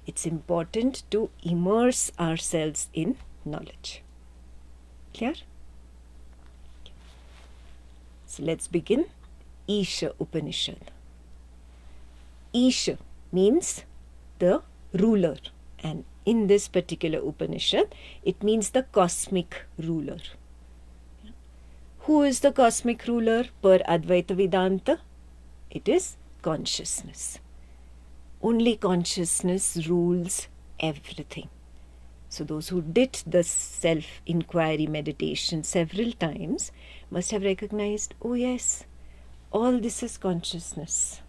It's important to immerse ourselves in knowledge. Clear? So let's begin. Isha Upanishad. Isha means the ruler, and in this particular Upanishad, it means the cosmic ruler. Who is the cosmic ruler per Advaita Vedanta? It is consciousness. Only consciousness rules everything. So those who did the self-inquiry meditation several times must have recognized, oh yes, all this is consciousness.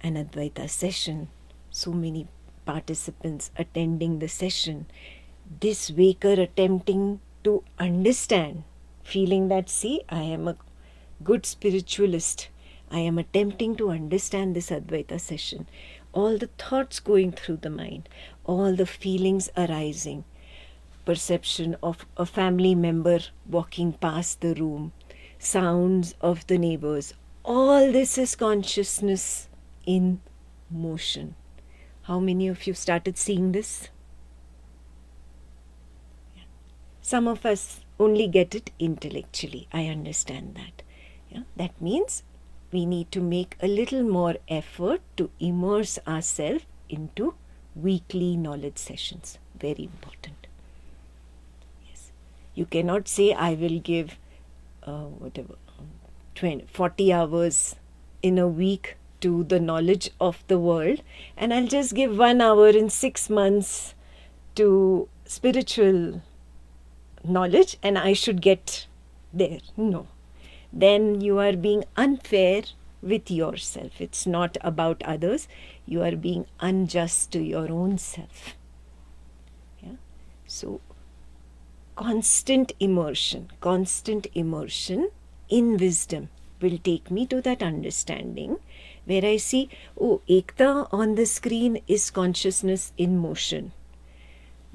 An Advaita session, so many participants attending the session, this waker attempting to understand, feeling that, see, I am a good spiritualist, I am attempting to understand this Advaita session, all the thoughts going through the mind, all the feelings arising, perception of a family member walking past the room, sounds of the neighbors, all this is consciousness in motion. How many of you started seeing this? Yeah. Some of us only get it intellectually. I understand that. Yeah. That means we need to make a little more effort to immerse ourselves into weekly knowledge sessions. Very important. Yes. You cannot say, I will give 40 hours in a week to the knowledge of the world, and I'll just give 1 hour in 6 months to spiritual knowledge and I should get there. No. Then you are being unfair with yourself. It's not about others. You are being unjust to your own self. Yeah? So, constant immersion in wisdom will take me to that understanding where I see, oh, Ekta on the screen is consciousness in motion.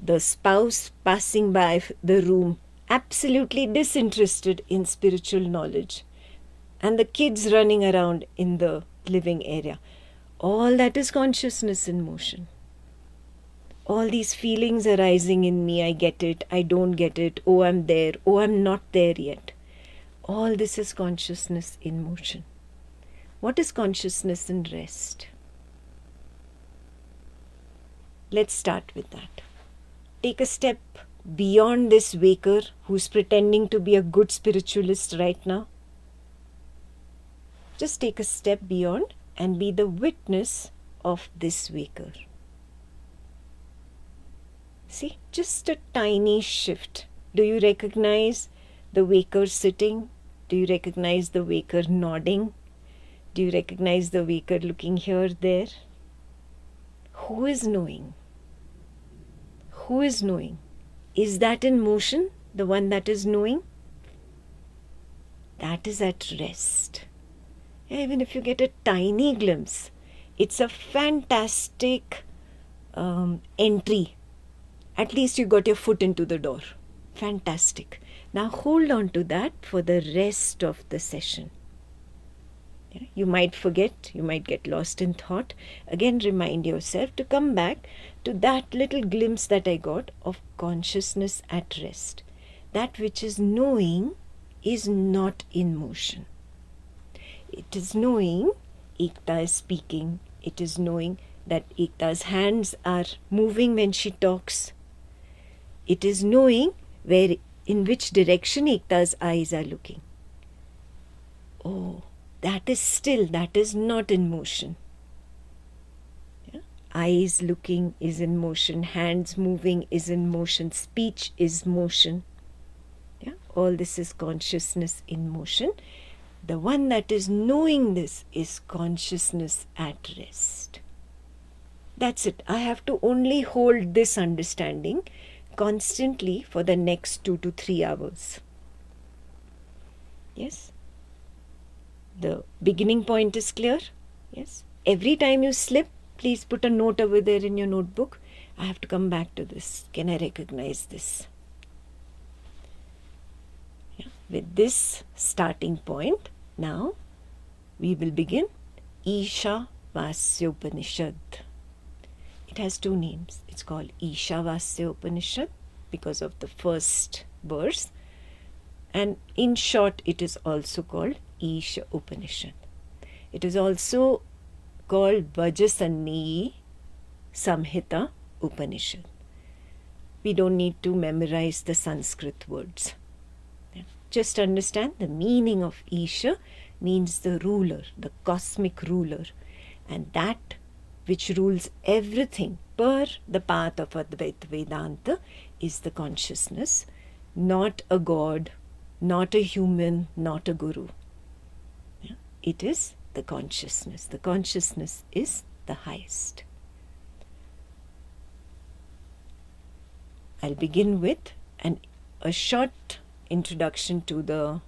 The spouse passing by the room, absolutely disinterested in spiritual knowledge. And the kids running around in the living area. All that is consciousness in motion. All these feelings arising in me, I get it, I don't get it, oh, I'm there, oh, I'm not there yet. All this is consciousness in motion. What is consciousness in rest? Let's start with that. Take a step beyond this waker who's pretending to be a good spiritualist right now. Just take a step beyond and be the witness of this waker. See, just a tiny shift. Do you recognize the waker sitting? Do you recognize the waker nodding? Do you recognize the waker looking here, there? Who is knowing? Who is knowing? Is that in motion, the one that is knowing? That is at rest. Even if you get a tiny glimpse, it's a fantastic entry. At least you got your foot into the door. Fantastic. Now hold on to that for the rest of the session. Yeah, you might forget, you might get lost in thought. Again, remind yourself to come back to that little glimpse that I got of consciousness at rest. That which is knowing is not in motion. It is knowing Ekta is speaking. It is knowing that Ekta's hands are moving when she talks. It is knowing in which direction Ekta's eyes are looking. Oh, that is still, that is not in motion. Yeah? Eyes looking is in motion, hands moving is in motion, speech is motion. Yeah? All this is consciousness in motion. The one that is knowing this is consciousness at rest. That's it. I have to only hold this understanding constantly for the next 2 to 3 hours. Yes? The beginning point is clear? Yes? Every time you slip, please put a note over there in your notebook. I have to come back to this. Can I recognize this? Yeah. With this starting point, now we will begin Ishavasya Upanishad. It has two names. It's called Ishavasya Upanishad because of the first verse, and in short it is also called Isha Upanishad. It is also called Vajasanni Samhita Upanishad. We don't need to memorize the Sanskrit words. Just understand the meaning of Isha means the ruler, the cosmic ruler, and that which rules everything per the path of Advaita Vedanta is the consciousness, not a god, not a human, not a guru. It is the consciousness. The consciousness is the highest. I'll begin with a short introduction to the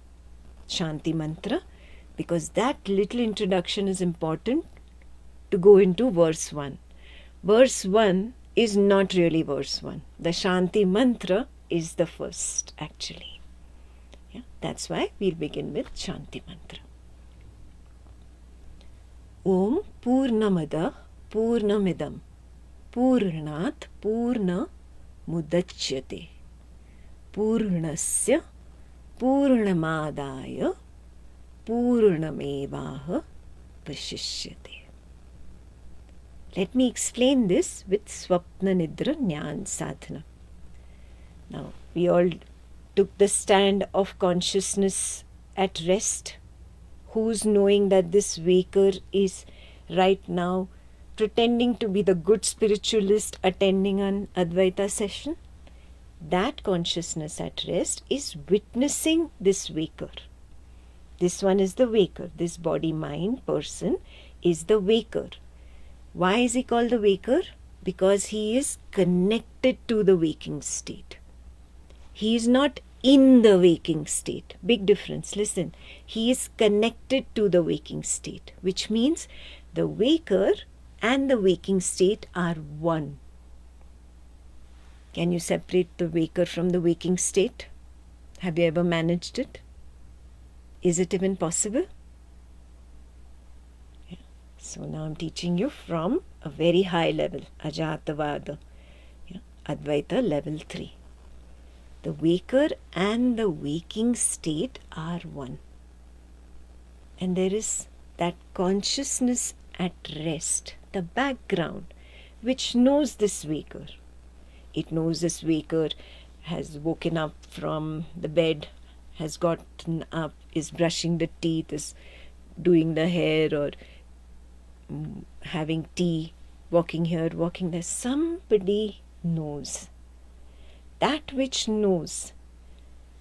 Shanti mantra, because that little introduction is important to go into verse 1. Verse 1 is not really verse 1. The Shanti mantra is the first actually. That's why we'll begin with Shanti mantra. Om Purnamada Purnamidam Purnat Purna Mudachyate Purnasya Purnamadaya Purnamevaha Vashishyate. Let me explain this with Swapna Nidra Jnana Sadhana. Now, we all took the stand of consciousness at rest. Who's knowing that this waker is right now pretending to be the good spiritualist attending an Advaita session? That consciousness at rest is witnessing this waker. This one is the waker. This body-mind person is the waker. Why is he called the waker? Because he is connected to the waking state. He is not in the waking state. Big difference. Listen, he is connected to the waking state, which means the waker and the waking state are one. Can you separate the waker from the waking state? Have you ever managed it? Is it even possible? Yeah. So now I'm teaching you from a very high level, Ajatavada, Advaita level 3. The waker and the waking state are one. And there is that consciousness at rest, the background, which knows this waker. It knows this waker has woken up from the bed, has gotten up, is brushing the teeth, is doing the hair or having tea, walking here, walking there. Somebody knows. That which knows,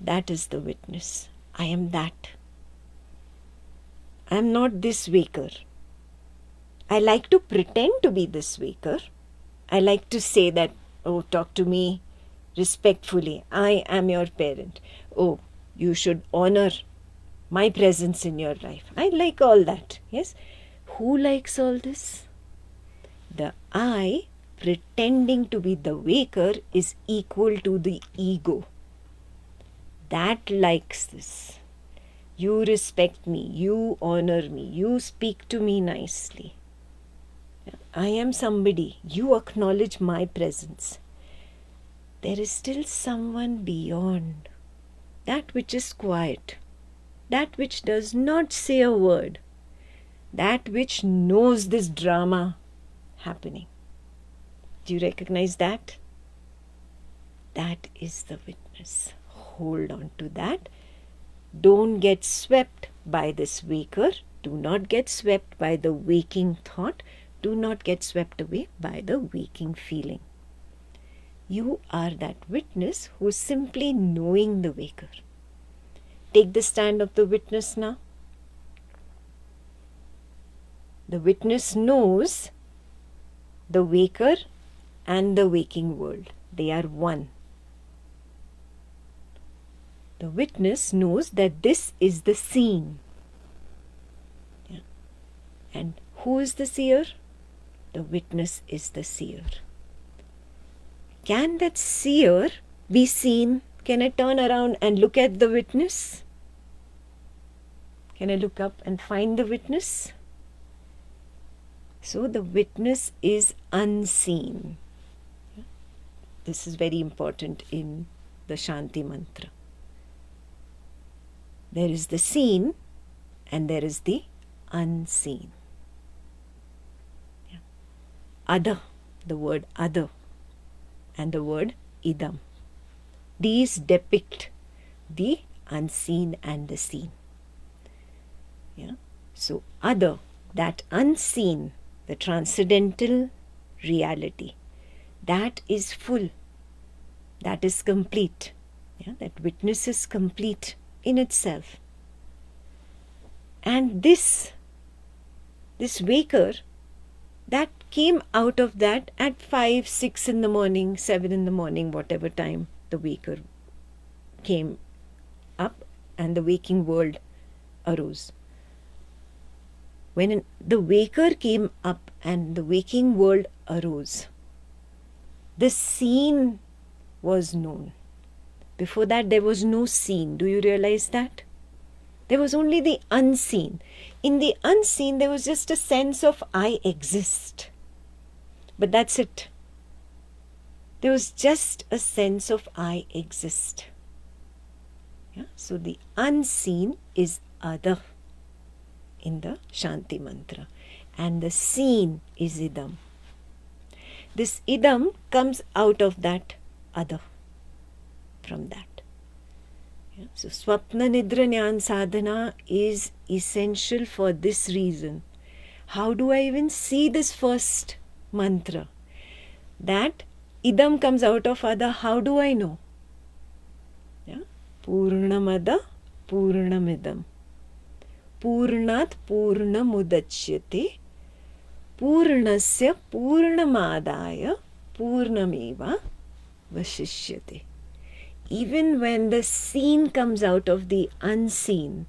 that is the witness. I am that. I am not this waker. I like to pretend to be this waker. I like to say that, oh, talk to me respectfully. I am your parent. Oh, you should honor my presence in your life. I like all that. Yes? Who likes all this? The I pretending to be the waker is equal to the ego. That likes this. You respect me. You honor me. You speak to me nicely. I am somebody. You acknowledge my presence. There is still someone beyond. That which is quiet. That which does not say a word. That which knows this drama happening. Do you recognize that? That is the witness. Hold on to that. Don't get swept by this waker. Do not get swept by the waking thought. Do not get swept away by the waking feeling. You are that witness who is simply knowing the waker. Take the stand of the witness now. The witness knows the waker and the waking world. They are one. The witness knows that this is the seen. Yeah. And who is the seer? The witness is the seer. Can that seer be seen? Can I turn around and look at the witness? Can I look up and find the witness? So the witness is unseen. This is very important in the Shanti mantra. There is the seen and there is the unseen. Yeah. Other, the word other and the word idam. These depict the unseen and the seen. Yeah. So other, that unseen, the transcendental reality, that is full, that is complete. Yeah, that witness is complete in itself. And this waker, that came out of that at 5, 6 in the morning, 7 in the morning, whatever time the waker came up and the waking world arose. When the waker came up and the waking world arose, the seen was known. Before that, there was no seen. Do you realize that? There was only the unseen. In the unseen, there was just a sense of I exist. But that's it. There was just a sense of I exist. Yeah? So the unseen is other in the Shanti mantra. And the seen is idam. This idam comes out of that other, from that. Yeah. So Swapna Nidra Jnana Sadhana is essential for this reason. How do I even see this first mantra? That idam comes out of other. How do I know? Yeah. Purnamada Purnamidam. Purnat Purnamudachyate. Purnasya Purnamadaya Purnameva Vashishyate. Even when the seen comes out of the unseen,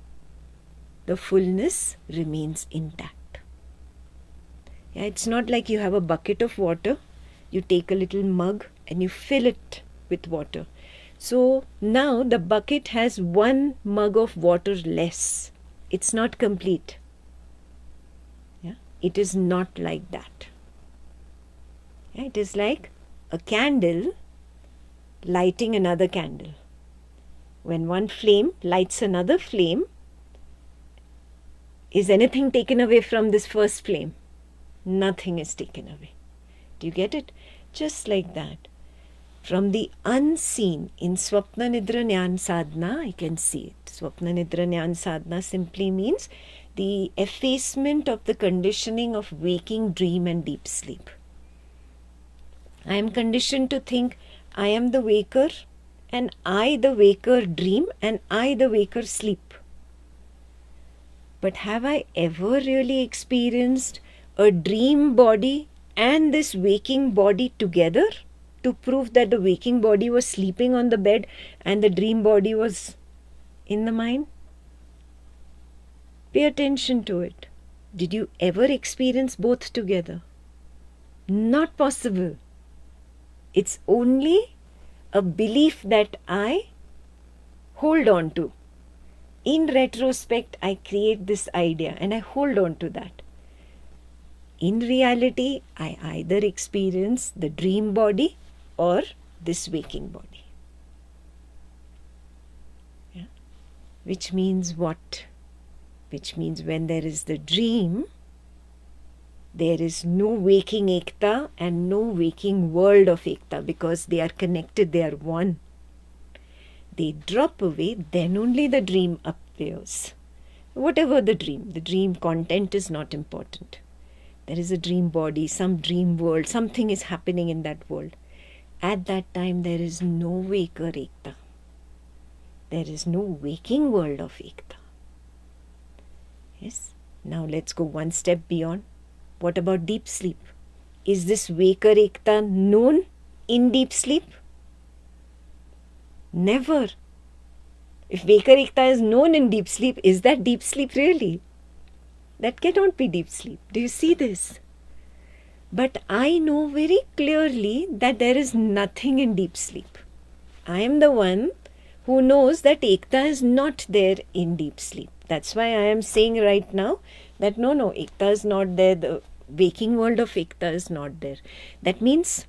the fullness remains intact. Yeah, it's not like you have a bucket of water, you take a little mug and you fill it with water. So now the bucket has 1 mug of water less. It's not complete. Yeah, it is not like that. Yeah, it is like a candle lighting another candle. When one flame lights another flame, is anything taken away from this first flame? Nothing is taken away. Do you get it? Just like that. From the unseen, in Swapna Nidra Jnana Sadhana, I can see it. Swapna Nidra Jnana Sadhana simply means the effacement of the conditioning of waking, dream and deep sleep. I am conditioned to think I am the waker and I the waker dream and I the waker sleep. But have I ever really experienced a dream body and this waking body together to prove that the waking body was sleeping on the bed and the dream body was in the mind? Pay attention to it. Did you ever experience both together? Not possible. It's only a belief that I hold on to. In retrospect, I create this idea and I hold on to that. In reality, I either experience the dream body or this waking body. Yeah? Which means what? Which means when there is the dream, there is no waking Ekta and no waking world of Ekta because they are connected, they are one. They drop away, then only the dream appears. Whatever the dream content is not important. There is a dream body, some dream world, something is happening in that world. At that time, there is no waker Ekta. There is no waking world of Ekta. Yes. Now let's go one step beyond. What about deep sleep? Is this waker Ekta known in deep sleep? Never. If waker Ekta is known in deep sleep, is that deep sleep really? That cannot be deep sleep. Do you see this? But I know very clearly that there is nothing in deep sleep. I am the one who knows that Ekta is not there in deep sleep. That's why I am saying right now that no, Ekta is not there. The waking world of Ekta is not there. That means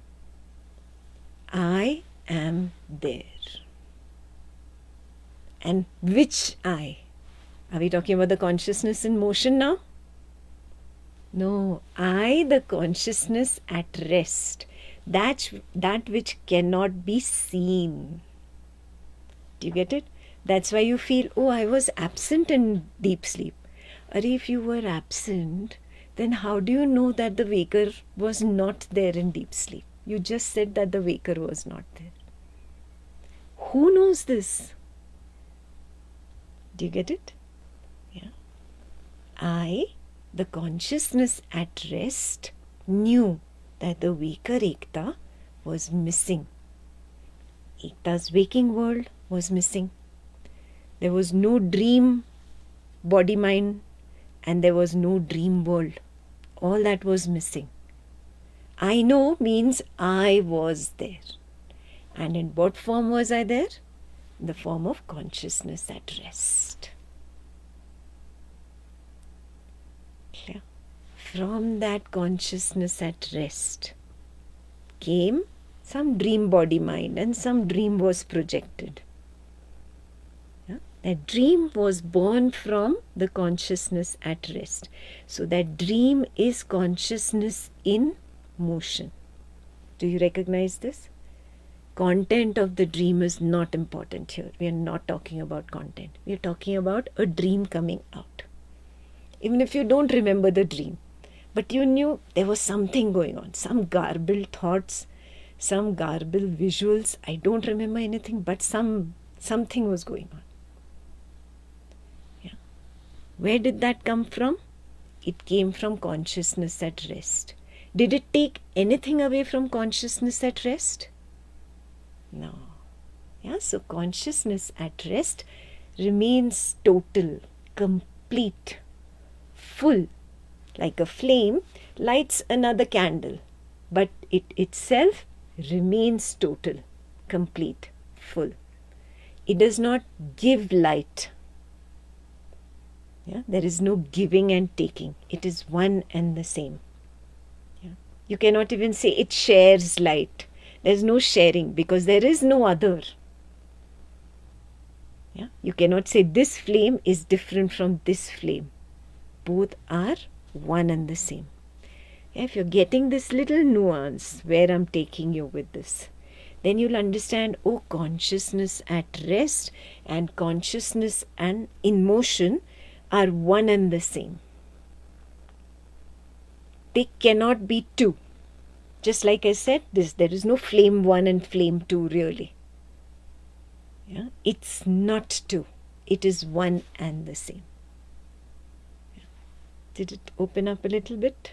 I am there. And which I? Are we talking about the consciousness in motion now? No, I, the consciousness at rest. That which cannot be seen. Do you get it? That's why you feel, oh, I was absent in deep sleep. Or if you were absent, then how do you know that the waker was not there in deep sleep? You just said that the waker was not there. Who knows this? Do you get it? Yeah. I, the consciousness at rest, knew that the waker Ekta was missing. Ekta's waking world was missing. There was no dream body-mind and there was no dream world. All that was missing. I know means I was there. And in what form was I there? In the form of consciousness at rest. Clear? From that consciousness at rest came some dream body mind and some dream was projected. Yeah? That dream was born from the consciousness at rest. So that dream is consciousness in motion. Do you recognize this? Content of the dream is not important here. We are not talking about content. We are talking about a dream coming out. Even if you don't remember the dream, but you knew there was something going on, some garbled thoughts, some garbled visuals. I don't remember anything, but something was going on. Yeah. Where did that come from? It came from consciousness at rest. Did it take anything away from consciousness at rest? No. Yeah, so consciousness at rest remains total, complete, full. Like a flame lights another candle, but it itself remains total, complete, full. It does not give light. Yeah, there is no giving and taking. It is one and the same. Yeah. You cannot even say it shares light. There is no sharing because there is no other. Yeah? You cannot say this flame is different from this flame. Both are one and the same. Yeah, if you're getting this little nuance where I'm taking you with this, then you'll understand, oh, consciousness at rest and consciousness and in motion are one and the same. They cannot be two. Just like I said, there is no flame 1 and flame 2 really. Yeah? It's not two. It is one and the same. Yeah. Did it open up a little bit?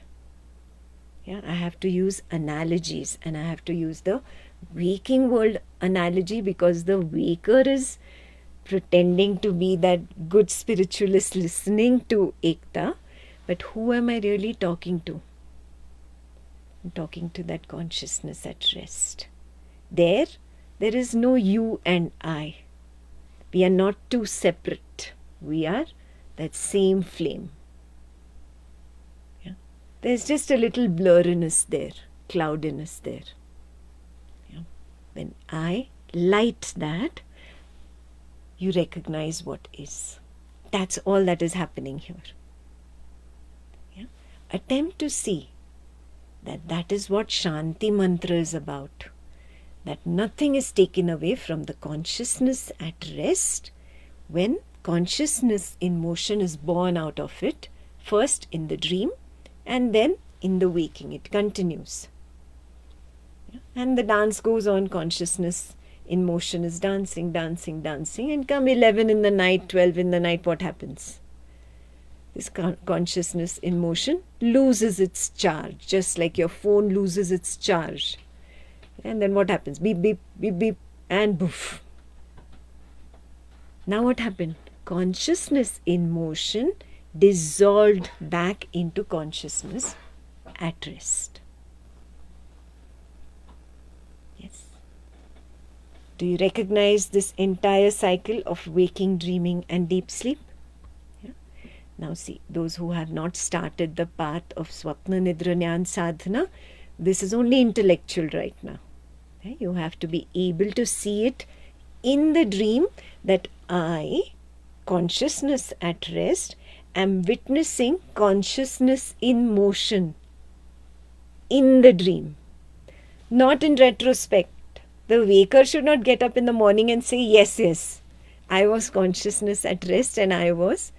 Yeah, I have to use analogies and I have to use the waking world analogy because the waker is pretending to be that good spiritualist listening to Ekta. But who am I really talking to? I'm talking to that consciousness at rest. There is no you and I. We are not two separate. We are that same flame. Yeah. There's just a little blurriness there, cloudiness there. Yeah. When I light that, you recognize what is. That's all that is happening here. Yeah. Attempt to see that is what Shanti mantra is about. That nothing is taken away from the consciousness at rest when consciousness in motion is born out of it, first in the dream and then in the waking. It continues. Yeah. And the dance goes on. Consciousness in motion is dancing, dancing, dancing, and come 11 in the night, 12 in the night, what happens? This consciousness in motion loses its charge, just like your phone loses its charge. And then what happens? Beep, beep, beep, beep, and boof. Now what happened? Consciousness in motion dissolved back into consciousness at rest. Yes. Do you recognize this entire cycle of waking, dreaming, and deep sleep? Now see, those who have not started the path of Swapna Nidra Jnana Sadhana, this is only intellectual right now. Okay? You have to be able to see it in the dream that I, consciousness at rest, am witnessing consciousness in motion in the dream, not in retrospect. The waker should not get up in the morning and say, yes, yes, I was consciousness at rest and I was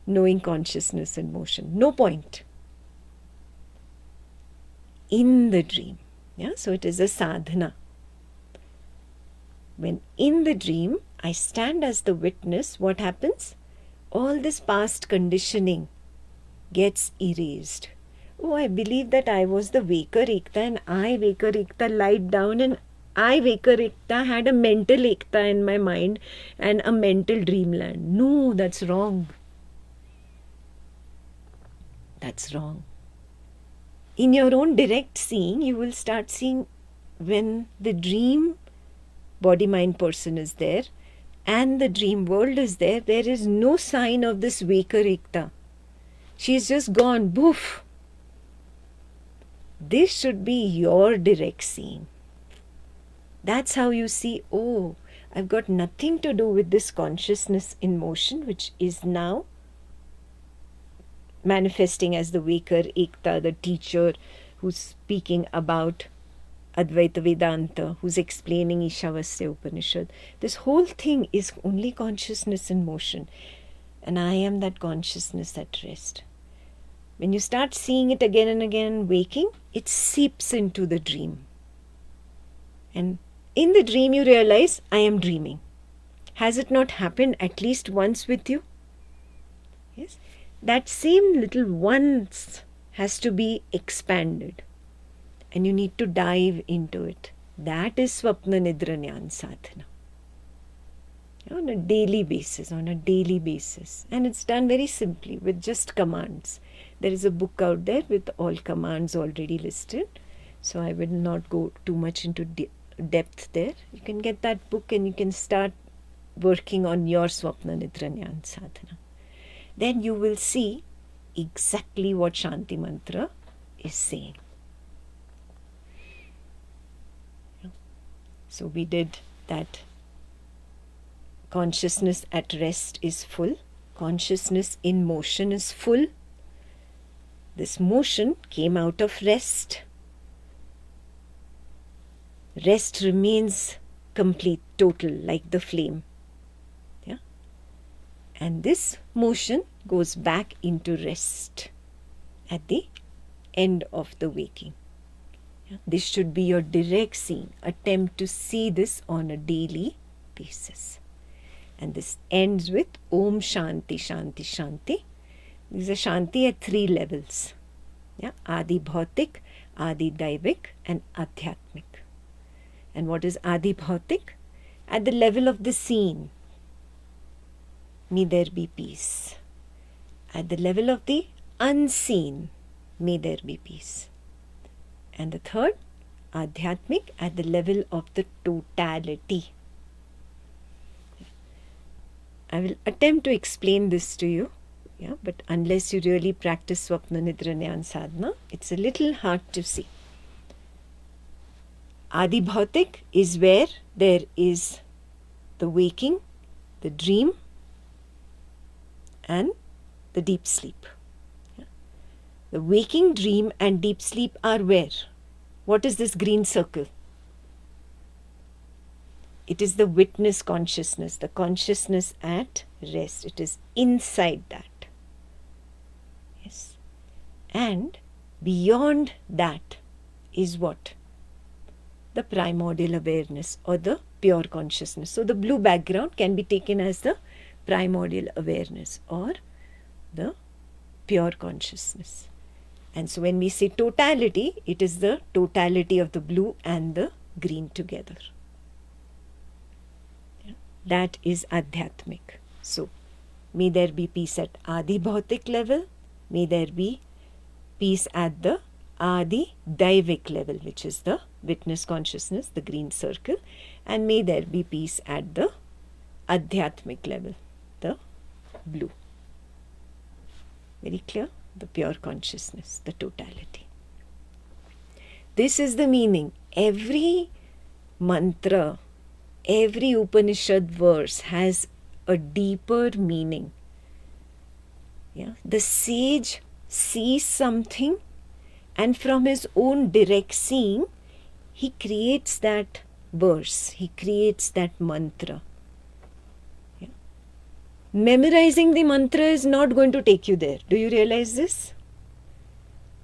knowing consciousness in motion. No point. In the dream. Yeah? So it is a sadhana. When in the dream I stand as the witness, what happens? All this past conditioning gets erased. Oh, I believe that I was the waker Ekta and I, waker Ekta, lied down and I, waker Ekta, had a mental Ekta in my mind and a mental dreamland. No, that's wrong. That's wrong. In your own direct seeing, you will start seeing when the dream body-mind person is there and the dream world is there, there is no sign of this waker Ekta. She is just gone, boof. This should be your direct seeing. That's how you see, oh, I've got nothing to do with this consciousness in motion, which is now manifesting as the waker Ekta, the teacher who's speaking about Advaita Vedanta, who's explaining Ishavasya Upanishad. This whole thing is only consciousness in motion. And I am that consciousness at rest. When you start seeing it again and again waking, it seeps into the dream. And in the dream you realize, I am dreaming. Has it not happened at least once with you? Yes. That same little once has to be expanded. And you need to dive into it. That is Swapna Nidra Jnana Sadhana. On a daily basis, And it's done very simply with just commands. There is a book out there with all commands already listed. So I will not go too much into depth there. You can get that book and you can start working on your Swapna Nidra Jnana Sadhana. Then you will see exactly what Shanti Mantra is saying. So we did that. Consciousness at rest is full. Consciousness in motion is full. This motion came out of rest. Rest remains complete, total, like the flame. Yeah? And this motion goes back into rest at the end of the waking. Yeah? This should be your direct seeing. Attempt to see this on a daily basis. And this ends with Om Shanti, Shanti, Shanti. This is a Shanti at 3 levels. Yeah? Adi Bhautik, Adi Daivik and Adhyatmik. And what is Adi Bhautik? At the level of the seen, may there be peace. At the level of the unseen, may there be peace. And the third, Adhyatmik, at the level of the totality. I will attempt to explain this to you, yeah, but unless you really practice Swapna Nidra Jnana Sadhana, it's a little hard to see. Adi Bhautik is where there is the waking, the dream, and the deep sleep. Yeah. The waking, dream, and deep sleep are where? What is this green circle? It is the witness consciousness, the consciousness at rest. It is inside that. Yes. And beyond that is what? The primordial awareness or the pure consciousness. So the blue background can be taken as the primordial awareness or the pure consciousness. And so when we say totality, it is the totality of the blue and the green together. That is Adhyatmik. So, may there be peace at Adi Bhautik level, may there be peace at the Adi Daivik level, which is the witness consciousness, the green circle, and may there be peace at the Adhyatmik level, the blue. Very clear? The pure consciousness, the totality. This is the meaning. Every mantra, every Upanishad verse has a deeper meaning. Yeah? The sage sees something, and from his own direct seeing, he creates that verse, he creates that mantra. Yeah? Memorizing the mantra is not going to take you there. Do you realize this?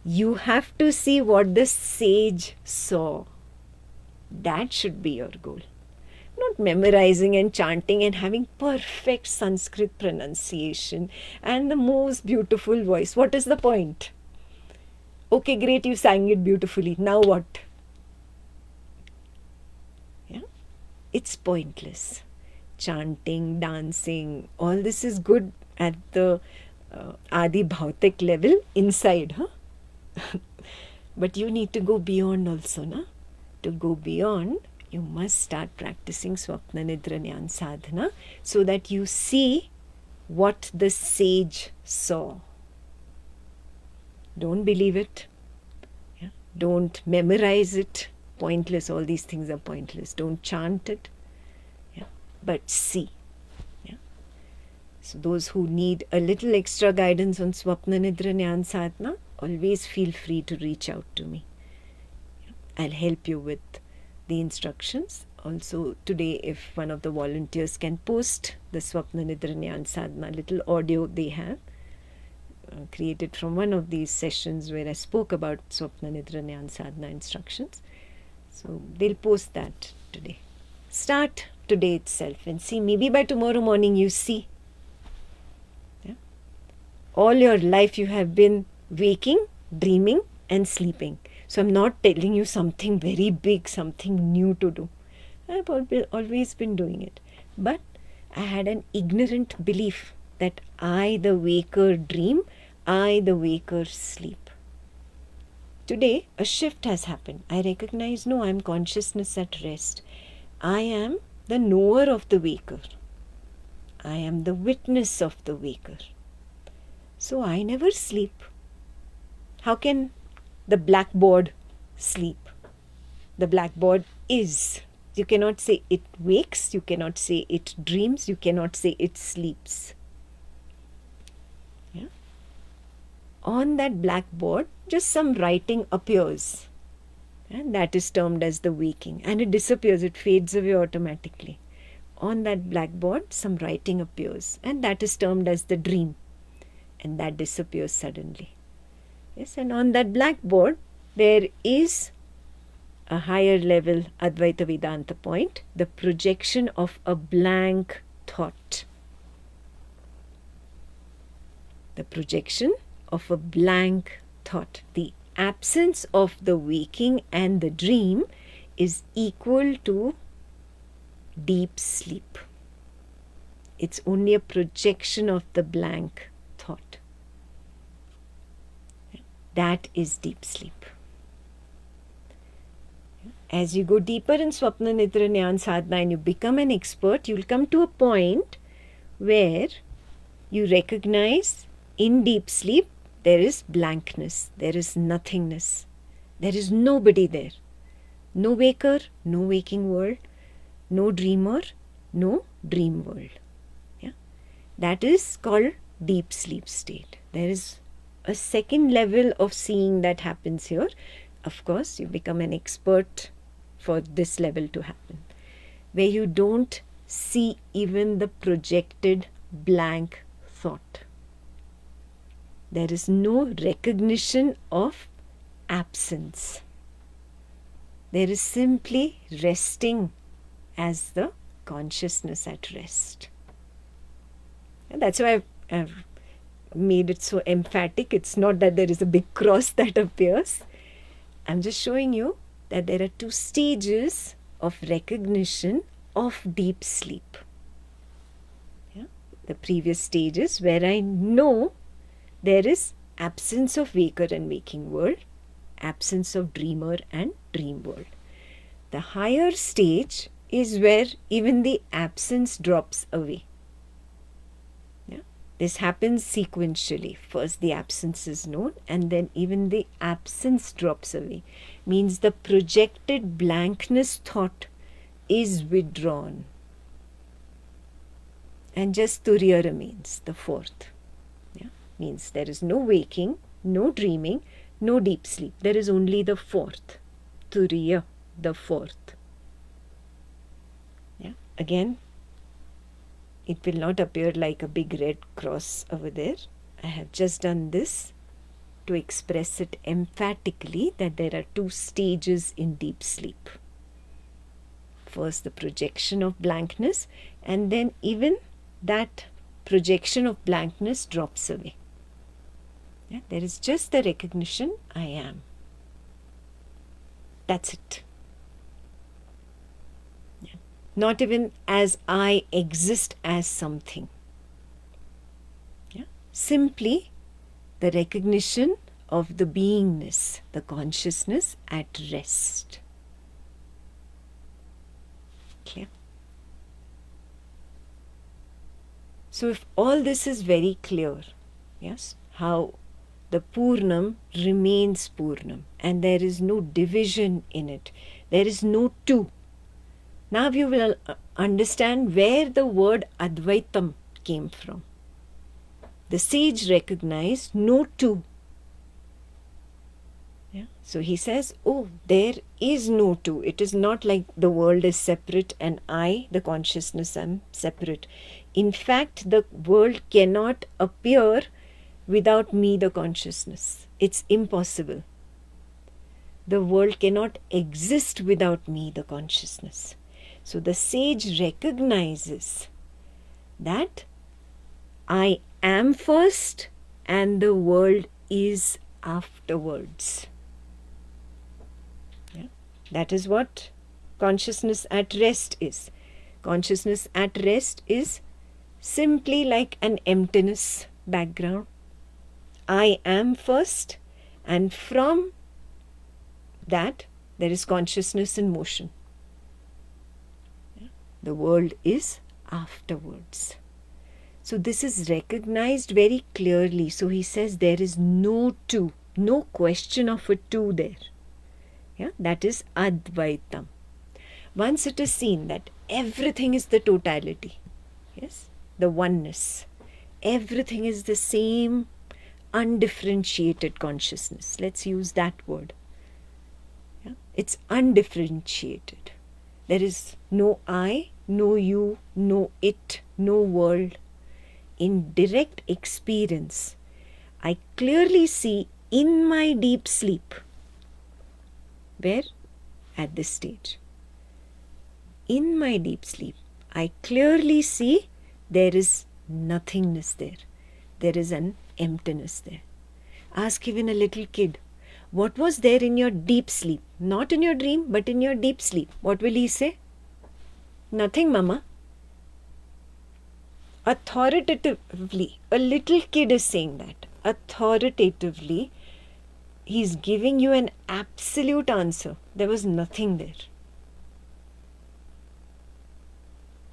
You have to see what the sage saw. That should be your goal. Not memorizing and chanting and having perfect Sanskrit pronunciation and the most beautiful voice. What is the point? Okay, great, you sang it beautifully. Now what? Yeah? It's pointless. Chanting, dancing, all this is good at the Adi Bhautik level inside, huh? But you need to go beyond also, na? To go beyond, you must start practicing Swapna Nidra Jnana Sadhana so that you see what the sage saw. Don't believe it. Yeah? Don't memorize it. Pointless. All these things are pointless. Don't chant it. Yeah? But see. Yeah? So those who need a little extra guidance on Swapna Nidra Jnana Sadhana, always feel free to reach out to me. I'll help you with the instructions. Also today, if one of the volunteers can post the Swapna Nidra Jnana Sadhana, little audio they have created from one of these sessions where I spoke about Swapna Nidra Jnana Sadhana instructions. So they'll post that today. Start today itself and see. Maybe by tomorrow morning you see. Yeah? All your life you have been waking, dreaming and sleeping. So I'm not telling you something very big, something new to do. I've always been doing it. But I had an ignorant belief that I, the waker, dream, I, the waker, sleep. Today, a shift has happened. I recognize, no, I'm consciousness at rest. I am the knower of the waker. I am the witness of the waker. So I never sleep. How can the blackboard sleep? The blackboard is. You cannot say it wakes, you cannot say it dreams, you cannot say it sleeps. Yeah? On that blackboard, just some writing appears. And that is termed as the waking. And it disappears, it fades away automatically. On that blackboard, some writing appears. And that is termed as the dream. And that disappears suddenly. Yes, and on that blackboard, there is a higher level Advaita Vedanta point, the projection of a blank thought. The projection of a blank thought. The absence of the waking and the dream is equal to deep sleep. It's only a projection of the blank thought. That is deep sleep. As you go deeper in Swapna Nidra Jnana Sadhana and you become an expert, you will come to a point where you recognize in deep sleep there is blankness, there is nothingness, there is nobody there. No waker, no waking world, no dreamer, no dream world. Yeah? That is called deep sleep state. There is a second level of seeing that happens here. Of course, you become an expert for this level to happen, where you don't see even the projected blank thought. There is no recognition of absence. There is simply resting as the consciousness at rest. And that's why I've made it so emphatic. It's not that there is a big cross that appears. I'm just showing you that there are two stages of recognition of deep sleep. Yeah? The previous stages where I know there is absence of waker and waking world, absence of dreamer and dream world. The higher stage is where even the absence drops away. Yeah? This happens sequentially. First the absence is known, and then even the absence drops away. Means the projected blankness thought is withdrawn. And just Turiya remains, the fourth. Yeah? Means there is no waking, no dreaming, no deep sleep. There is only the fourth. Turiya, the fourth. Yeah? Again, it will not appear like a big red cross over there. I have just done this to express it emphatically that there are two stages in deep sleep. First the projection of blankness, and then even that projection of blankness drops away. Yeah, there is just the recognition, I am. That's it. Yeah. Not even as I exist as something. Yeah. Simply the recognition of the beingness, the consciousness at rest. Clear? So if all this is very clear, yes, how the Purnam remains Purnam and there is no division in it, there is no two. Now you will understand where the word Advaitam came from. The sage recognized no two. Yeah? So he says, oh, there is no two. It is not like the world is separate and I, the consciousness, am separate. In fact, the world cannot appear without me, the consciousness. It's impossible. The world cannot exist without me, the consciousness. So the sage recognizes that I am first and the world is afterwards. Yeah? That is what consciousness at rest is. Consciousness at rest is simply like an emptiness background. I am first, and from that there is consciousness in motion. The world is afterwards. So this is recognized very clearly. So he says there is no two, no question of a two there. Yeah, that is Advaitam. Once it is seen that everything is the totality, yes, the oneness, everything is the same undifferentiated consciousness. Let's use that word. Yeah? It's undifferentiated. There is no I, no you, no it, no world. In direct experience, I clearly see in my deep sleep. Where? At this stage. In my deep sleep, I clearly see there is nothingness there. There is an emptiness there. Ask even a little kid, what was there in your deep sleep? Not in your dream, but in your deep sleep. What will he say? Nothing, Mama. Authoritatively, a little kid is saying that. Authoritatively, he's giving you an absolute answer. There was nothing there.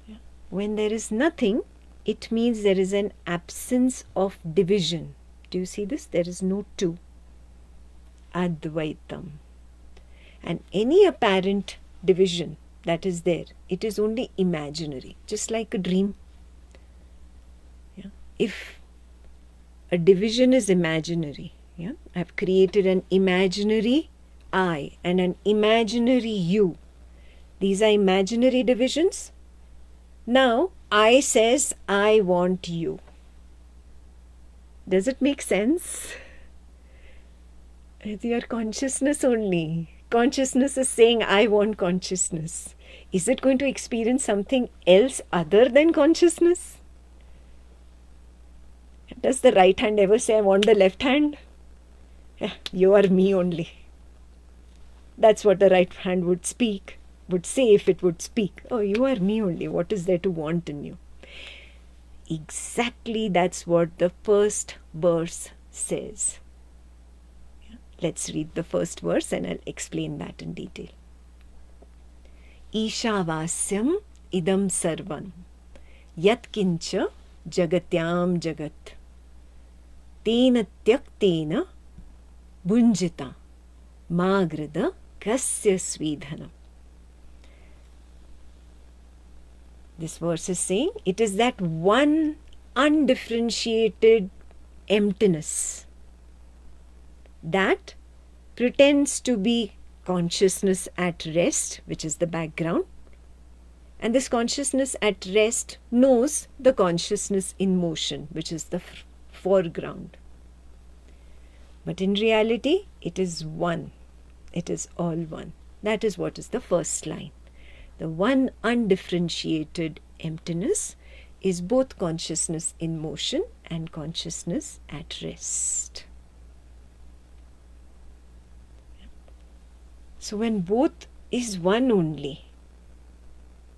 Yeah. When there is nothing, it means there is an absence of division. Do you see this? There is no two. Advaitam. And any apparent division that is there, it is only imaginary, just like a dream. Yeah. If a division is imaginary, yeah, I've created an imaginary I and an imaginary you. These are imaginary divisions. Now, I says, I want you. Does it make sense? It's your consciousness only. Consciousness is saying, I want consciousness. Is it going to experience something else other than consciousness? Does the right hand ever say, I want the left hand? You are me only. That's what the right hand would say if it would speak. Oh, you are me only. What is there to want in you? Exactly that's what the first verse says. Let's read the first verse and I'll explain that in detail. Ishavasyam idam sarvam yat kincha jagatyam jagat tena tyaktena bunjita magrada kasya svidhanam. This verse is saying it is that one undifferentiated emptiness that pretends to be consciousness at rest, which is the background, and this consciousness at rest knows the consciousness in motion, which is the foreground. But in reality, it is one. It is all one. That is what is the first line. The one undifferentiated emptiness is both consciousness in motion and consciousness at rest. So when both is one only,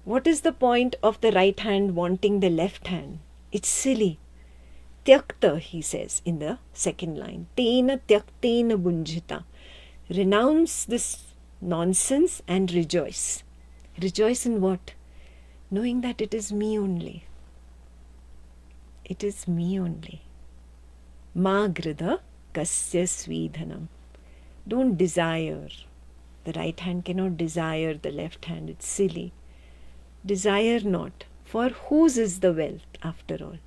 what is the point of the right hand wanting the left hand? It's silly. Tyakta, he says in the second line. Tena tyaktena bunjita. Renounce this nonsense and rejoice. Rejoice in what? Knowing that it is me only. It is me only. Magrada kasya svidhanam. Don't desire. The right hand cannot desire the left hand. It's silly. Desire not. For whose is the wealth after all?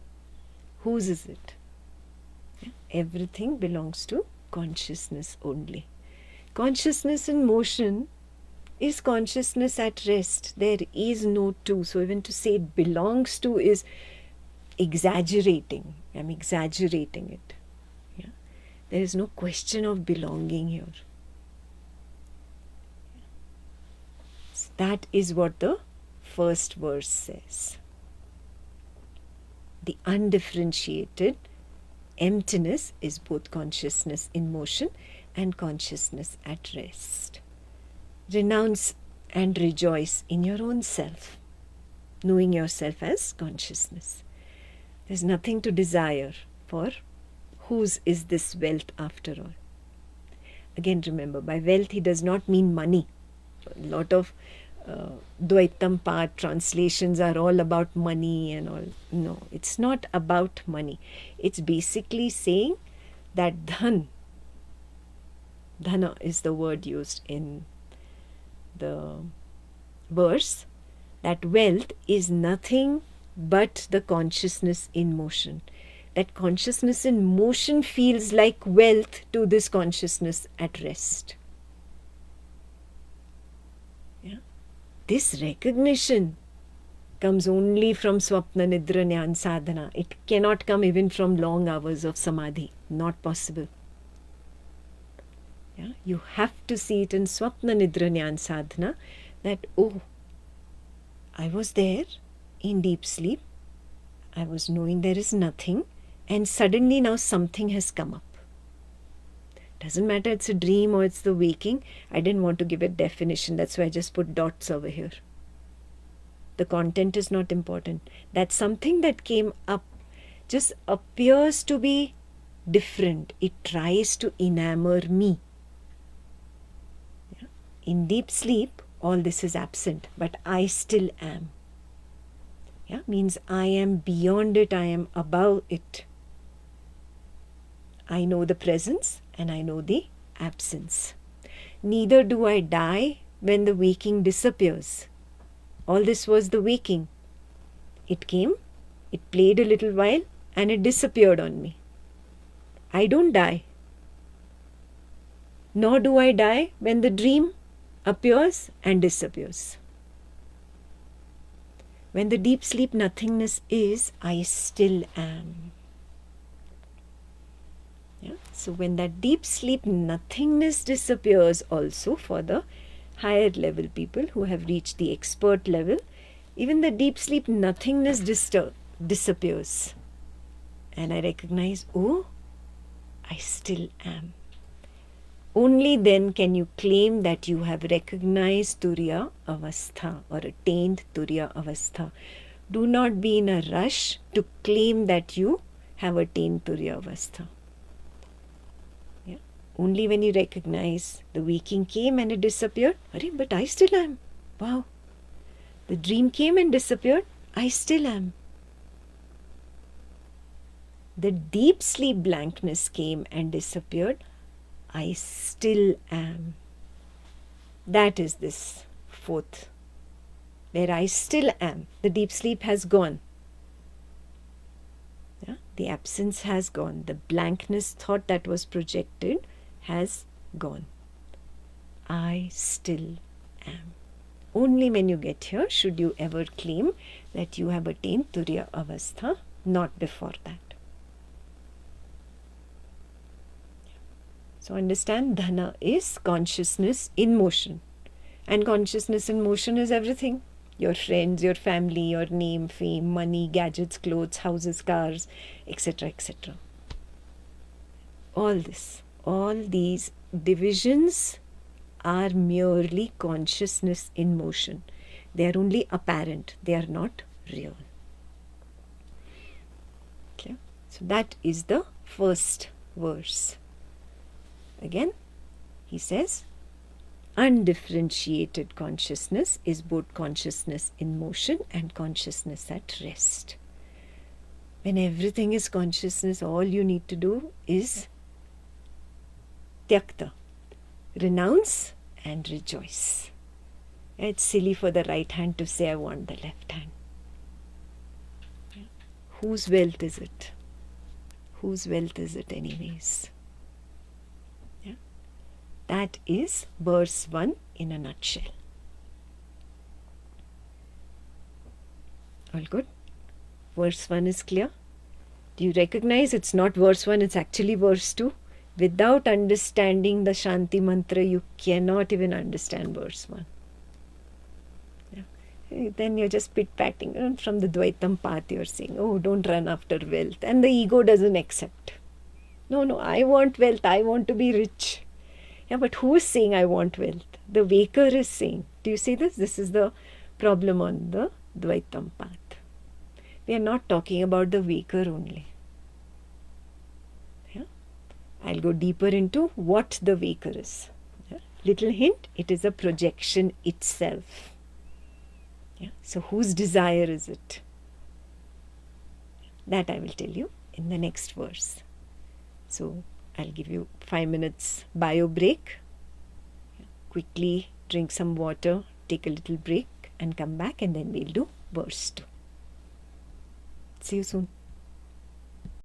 Whose is it? Everything belongs to consciousness only. Consciousness in motion is consciousness at rest. There is no two. So even to say it belongs to is exaggerating. I'm exaggerating it. Yeah? There is no question of belonging here. So that is what the first verse says. The undifferentiated emptiness is both consciousness in motion and consciousness at rest. Renounce and rejoice in your own self, knowing yourself as consciousness. There's nothing to desire, for whose is this wealth after all? Again, remember, by wealth he does not mean money. A lot of Advaitam part translations are all about money and all. No, it's not about money. It's basically saying that dhana is the word used in the verse, that wealth is nothing but the consciousness in motion. That consciousness in motion feels like wealth to this consciousness at rest. Yeah? This recognition comes only from Swapna Nidra Jnana Sadhana. It cannot come even from long hours of Samadhi. Not possible. Yeah? You have to see it in Swapna Nidra Jnana Sadhana that, oh, I was there in deep sleep. I was knowing there is nothing, and suddenly now something has come up. Doesn't matter it's a dream or it's the waking. I didn't want to give a definition. That's why I just put dots over here. The content is not important. That something that came up just appears to be different. It tries to enamor me. Yeah? In deep sleep, all this is absent, but I still am. Yeah? Means I am beyond it, I am above it. I know the presence and I know the absence. Neither do I die when the waking disappears. All this was the waking. It came, it played a little while, and it disappeared on me. I don't die. Nor do I die when the dream appears and disappears. When the deep sleep nothingness is, I still am. Yeah? So when that deep sleep nothingness disappears also for the higher level people who have reached the expert level, even the deep sleep nothingness disappears. And I recognize, oh, I still am. Only then can you claim that you have recognized Turiya Avastha or attained Turiya Avastha. Do not be in a rush to claim that you have attained Turiya Avastha. Yeah? Only when you recognize the waking came and it disappeared, but I still am. Wow. The dream came and disappeared, I still am. the deep sleep blankness came and disappeared, I still am. That is this fourth, where I still am. The deep sleep has gone. Yeah? The absence has gone. The blankness thought that was projected has gone. I still am. Only when you get here should you ever claim that you have attained Turiya Avastha, not before that. So understand, Dhana is consciousness in motion. And consciousness in motion is everything. Your friends, your family, your name, fame, money, gadgets, clothes, houses, cars, etc., etc. All this, all these divisions are merely consciousness in motion. They are only apparent. They are not real. Okay? So that is the first verse. Again, he says, undifferentiated consciousness is both consciousness in motion and consciousness at rest. When everything is consciousness, all you need to do is tyakta, renounce and rejoice. It's silly for the right hand to say, I want the left hand. Whose wealth is it? Whose wealth is it anyways? That is verse 1 in a nutshell. All good? Verse 1 is clear? Do you recognize it's not verse 1, it's actually verse 2? Without understanding the Shanti mantra, you cannot even understand verse 1. Yeah. Then you're just pit-patting. From the Advaitam path you're saying, oh, don't run after wealth. And the ego doesn't accept. No, I want wealth, I want to be rich. Yeah, but who is saying I want wealth? The waker is saying. Do you see this? This is the problem on the Advaitam path. We are not talking about the waker only. Yeah? I'll go deeper into what the waker is. Yeah? Little hint, it is a projection itself. Yeah? So whose desire is it? That I will tell you in the next verse. So I'll give you 5 minutes bio break. Quickly drink some water, take a little break and come back, and then we'll do verse 2. See you soon.